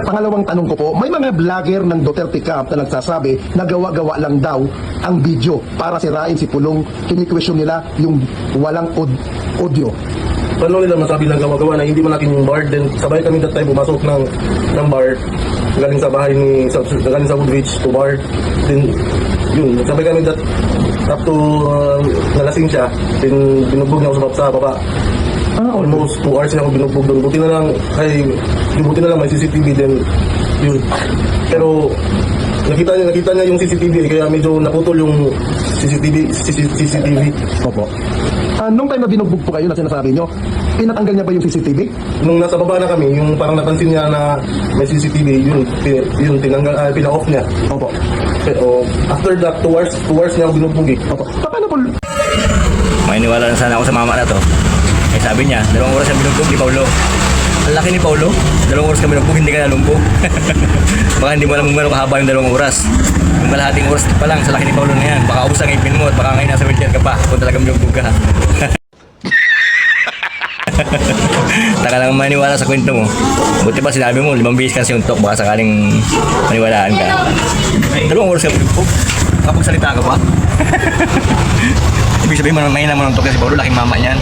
pangalawang tanong ko po, may mga vlogger ng Duterte Camp na nagsasabi na gawa-gawa lang daw ang video para sirain si Pulong. Kini-question nila yung walang audio. Paano nila masabi lang gawa-gawa na hindi man natin yung bar, then sabay kami that time pumasok ng bar, galing sa bahay galing sa Woodbridge to bar, then yun, sabay kami that up to nalasing siya, then binugbog niya ako sa baba. Almost 2 hours na ako binugbog doon. Buti na lang may CCTV din yun. Pero nakita niya yung CCTV kaya medyo naputol yung CCTV. Opo. Nung time na binugbog po kayo na sinasabi nyo, pinatanggal niya ba yung CCTV? Nung nasa baba na kami, yung parang napansin niya na may CCTV, yun tinanggal, pina-off niya. Opo. Pero after that, 2 hours niya ako binugbog eh. Opo. Paano po? Maniniwala na sana ako sa mama na to. Eh sabi niya, 2 oras kami binugbog ni Paulo. Ang laki ni Paulo, 2 oras kami binugbog, hindi ka nalumbog. Baka hindi mo alam kung gano'ng kahaba yung 2 oras. Yung kalahating oras pa lang sa laki ni Paulo na yan. Baka ubos ang ipin mo at baka ngayon nasa wheelchair ka pa kung talagang binugbog ka. Taka lang maniwala sa kwento mo. Buti pa sinabi mo, 5 bihis ka sa yung talk, baka sakaling maniwalaan ka. 2 oras ka binugbog, kapagsalita ka pa. Ibig sabihin mo, mahina mo ng talk na si Paulo, laking mama niyan.